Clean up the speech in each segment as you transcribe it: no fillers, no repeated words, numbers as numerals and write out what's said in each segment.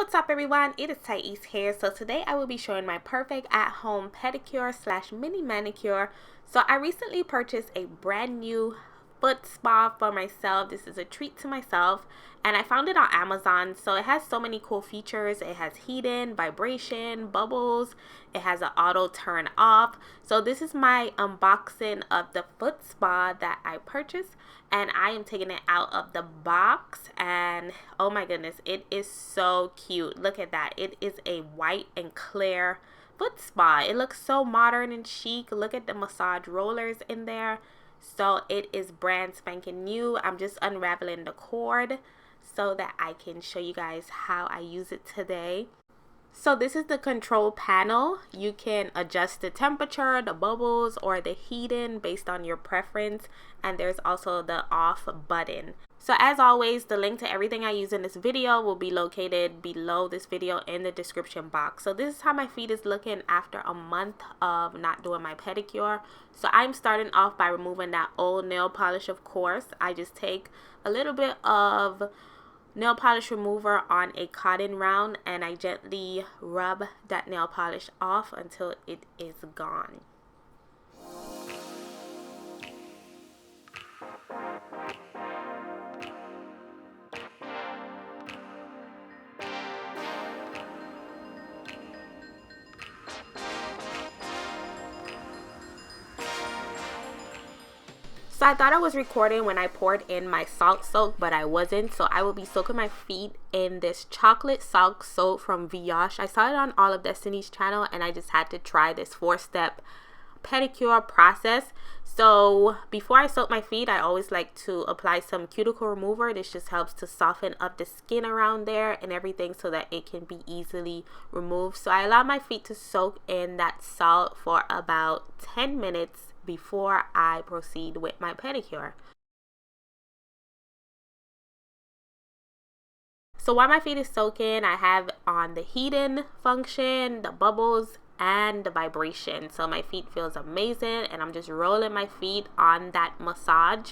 What's up everyone, it is Tyiece here. So today I will be showing my perfect at-home pedicure slash mini manicure. So I recently purchased a brand new foot spa for myself. This is a treat to myself and I found it on Amazon. So it has so many cool features. It has heat-in, vibration, bubbles. It has an auto turn off. So this is my unboxing of the foot spa that I purchased, and I am taking it out of the box, and oh my goodness, it is so cute. Look at that. It is a white and clear foot spa. It looks so modern and chic. Look at the massage rollers in there. So it is brand spanking new. I'm just unraveling the cord so that I can show you guys how I use it today. So this is the control panel. You can adjust the temperature, the bubbles, or the heat-in based on your preference. And there's also the off button. So as always, the link to everything I use in this video will be located below this video in the description box. So this is how my feet is looking after a month of not doing my pedicure. So I'm starting off by removing that old nail polish, of course. I just take a little bit of nail polish remover on a cotton round and I gently rub that nail polish off until it is gone. So I thought I was recording when I poured in my Salk soap, but I wasn't. So I will be soaking my feet in this chocolate Salk soap from Voesh. I saw it on All of Destiny's channel and I just had to try this 4-step pedicure process. So before I soak my feet, I always like to apply some cuticle remover. This just helps to soften up the skin around there and everything so that it can be easily removed. So I allow my feet to soak in that salt for about 10 minutes before I proceed with my pedicure. So while my feet is soaking, I have on the heat-in function, the bubbles, and the vibration. So my feet feels amazing and I'm just rolling my feet on that massage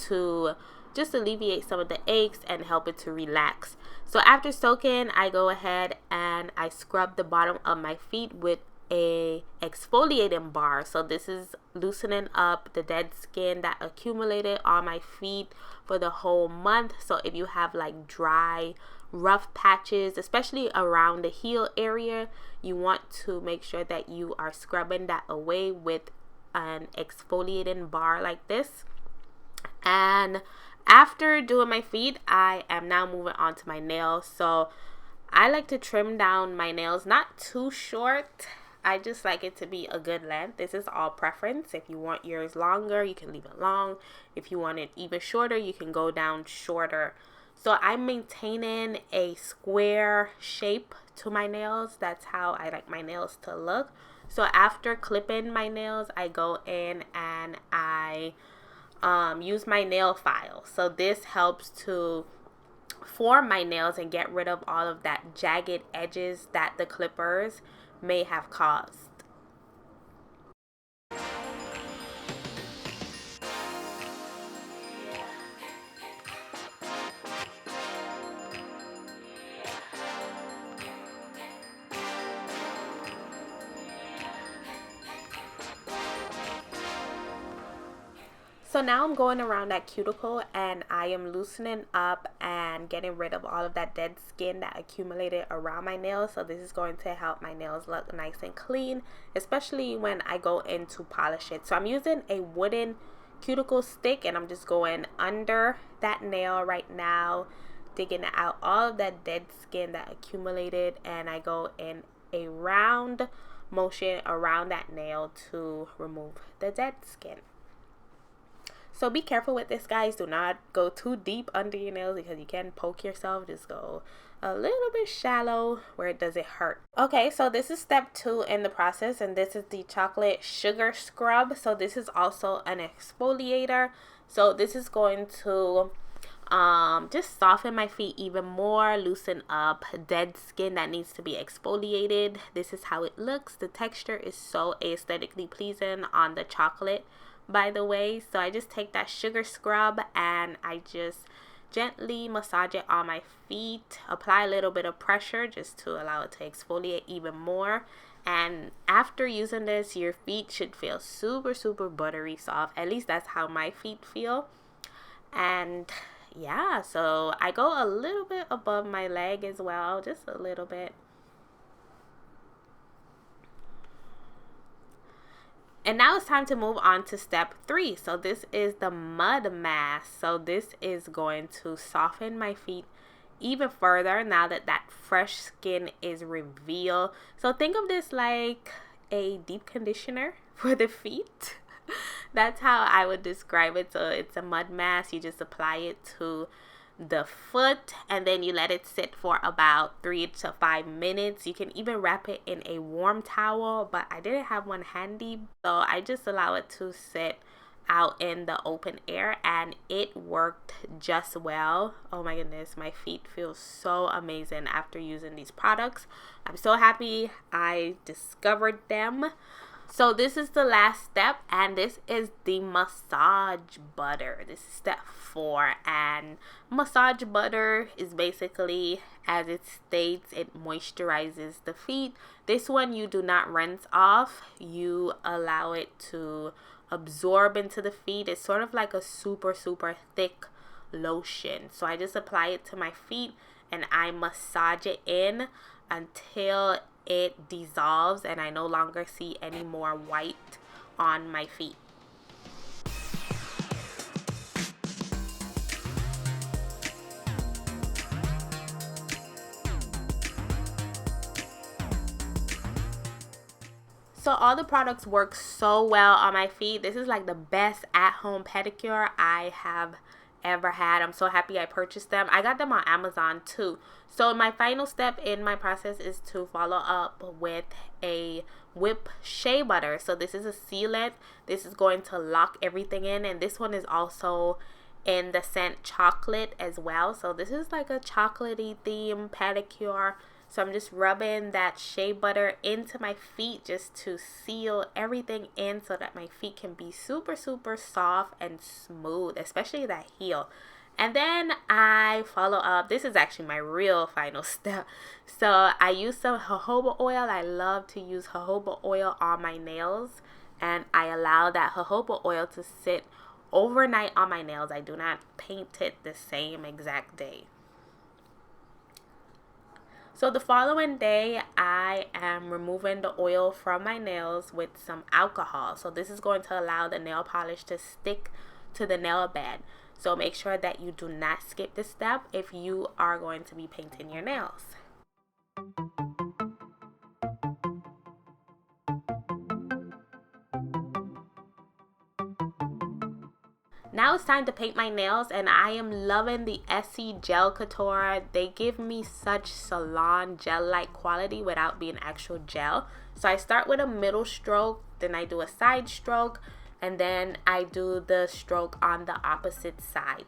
to just alleviate some of the aches and help it to relax. So after soaking, I go ahead and I scrub the bottom of my feet with a exfoliating bar. So this is loosening up the dead skin that accumulated on my feet for the whole month. So if you have like dry, rough patches, especially around the heel area, you want to make sure that you are scrubbing that away with an exfoliating bar like this. And after doing my feet, I am now moving on to my nails. So I like to trim down my nails, not too short. I just like it to be a good length. This is all preference. If you want yours longer, you can leave it long. If you want it even shorter, you can go down shorter. So I'm maintaining a square shape to my nails. That's how I like my nails to look. So after clipping my nails, I go in and I use my nail file. So this helps to form my nails and get rid of all of that jagged edges that the clippers may have caused. So now I'm going around that cuticle and I am loosening up and getting rid of all of that dead skin that accumulated around my nails. So this is going to help my nails look nice and clean, especially when I go in to polish it. So I'm using a wooden cuticle stick and I'm just going under that nail right now, digging out all of that dead skin that accumulated, and I go in a round motion around that nail to remove the dead skin. So be careful with this, guys. Do not go too deep under your nails because you can poke yourself. Just go a little bit shallow where it doesn't hurt. Okay, so this is step 2 in the process, and this is the chocolate sugar scrub. So this is also an exfoliator. So this is going to just soften my feet even more, loosen up dead skin that needs to be exfoliated. This is how it looks. The texture is so aesthetically pleasing on the chocolate, by the way. So I just take that sugar scrub and I just gently massage it on my feet, apply a little bit of pressure just to allow it to exfoliate even more. And after using this, your feet should feel super, super buttery soft. At least that's how my feet feel. And yeah, so I go a little bit above my leg as well, just a little bit. And now it's time to move on to step 3. So this is the mud mask. So this is going to soften my feet even further now that that fresh skin is revealed. So think of this like a deep conditioner for the feet. That's how I would describe it. So it's a mud mask. You just apply it to the foot and then you let it sit for about 3 to 5 minutes. You can even wrap it in a warm towel, but I didn't have one handy, so I just allow it to sit out in the open air, and it worked just well. Oh my goodness, my feet feel so amazing after using these products. I'm so happy I discovered them. So this is the last step, and this is the massage butter. This is step 4, and massage butter is basically, as it states, it moisturizes the feet. This one you do not rinse off. You allow it to absorb into the feet. It's sort of like a super, super thick lotion. So I just apply it to my feet and I massage it in until it dissolves and I no longer see any more white on my feet. So all the products work so well on my feet. This is like the best at-home pedicure I have ever had. I'm so happy I purchased them. I got them on Amazon too. So my final step in my process is to follow up with a whip shea butter. So this is a sealant. This is going to lock everything in, and this one is also in the scent chocolate as well. So this is like a chocolatey theme pedicure. So I'm just rubbing that shea butter into my feet just to seal everything in so that my feet can be super, super soft and smooth, especially that heel. And then I follow up. This is actually my real final step. So I use some jojoba oil. I love to use jojoba oil on my nails, and I allow that jojoba oil to sit overnight on my nails. I do not paint it the same exact day. So the following day, I am removing the oil from my nails with some alcohol. So this is going to allow the nail polish to stick to the nail bed. So make sure that you do not skip this step if you are going to be painting your nails. Now it's time to paint my nails, and I am loving the Essie Gel Couture. They give me such salon gel-like quality without being actual gel. So I start with a middle stroke, then I do a side stroke, and then I do the stroke on the opposite side.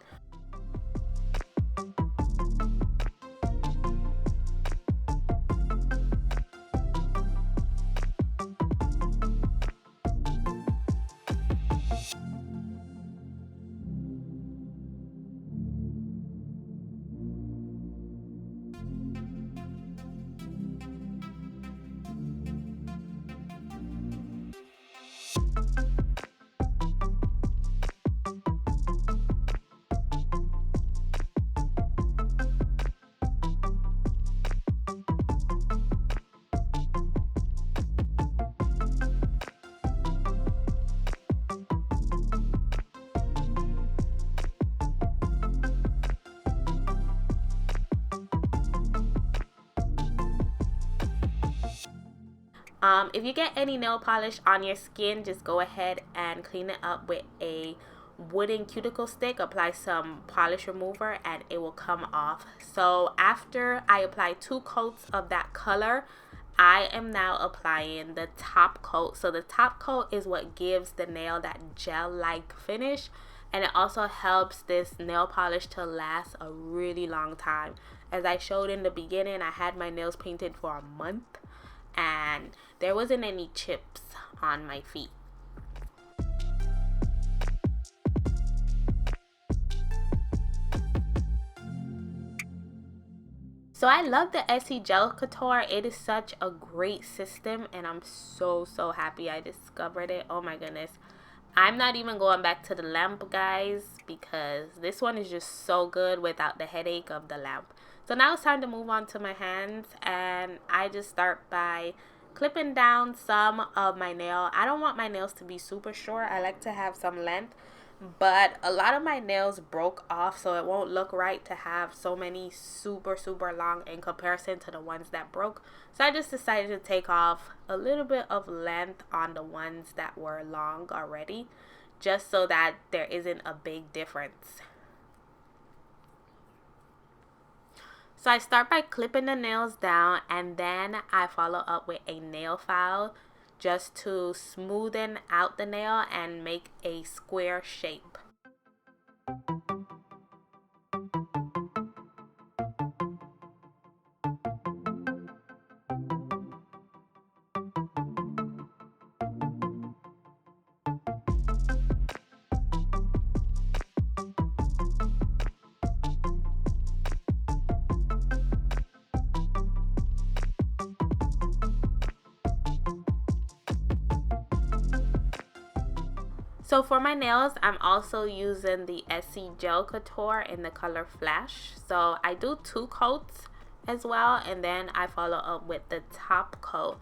If you get any nail polish on your skin, just go ahead and clean it up with a wooden cuticle stick. Apply some polish remover and it will come off. So after I apply 2 coats of that color, I am now applying the top coat. So the top coat is what gives the nail that gel-like finish, and it also helps this nail polish to last a really long time. As I showed in the beginning, I had my nails painted for a month and there wasn't any chips on my feet. So I love the Essie Gel Couture. It is such a great system, and I'm so happy I discovered it. Oh my goodness. I'm not even going back to the lamp, guys, because this one is just so good without the headache of the lamp. So now it's time to move on to my hands, and I just start by clipping down some of my nail. I don't want my nails to be super short. I like to have some length, but a lot of my nails broke off, so it won't look right to have so many super long in comparison to the ones that broke. So I just decided to take off a little bit of length on the ones that were long already, just so that there isn't a big difference. So I start by clipping the nails down, and then I follow up with a nail file just to smoothen out the nail and make a square shape. So for my nails, I'm also using the Essie Gel Couture in the color Flash. So I do 2 coats as well, and then I follow up with the top coat.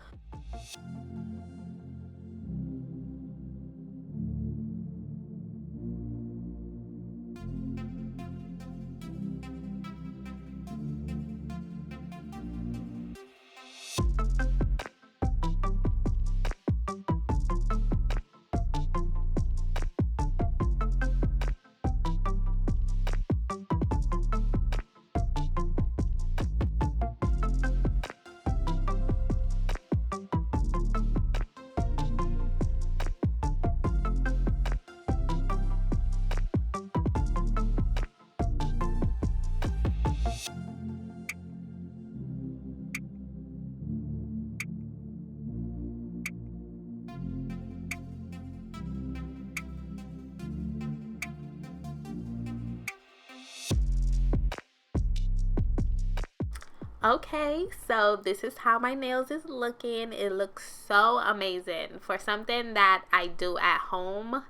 Okay, so this is how my nails is looking. It looks so amazing. For something that I do at home,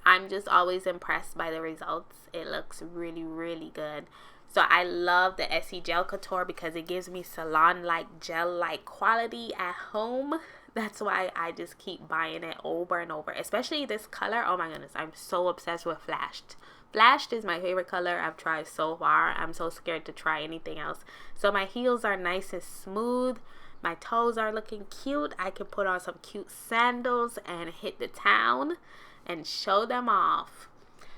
I'm just always impressed by the results. It looks really good. So I love the Essie Gel Couture because it gives me salon-like, gel-like quality at home. That's why I just keep buying it over and over. Especially this color. Oh my goodness, I'm so obsessed with Flashed. Flashed is my favorite color I've tried so far. I'm so scared to try anything else. So my heels are nice and smooth. My toes are looking cute. I can put on some cute sandals and hit the town and show them off.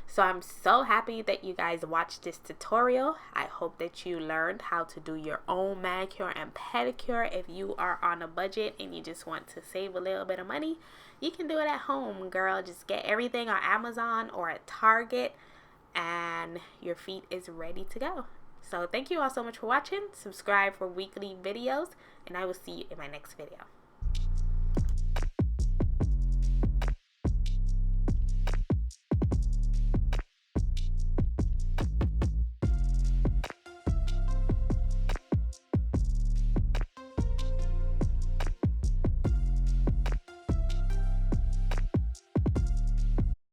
So I'm so happy that you guys watched this tutorial. I hope that you learned how to do your own manicure and pedicure. If you are on a budget and you just want to save a little bit of money, you can do it at home, girl. Just get everything on Amazon or at Target, and your feet is ready to go. So thank you all so much for watching. Subscribe for weekly videos, and I will see you in my next video.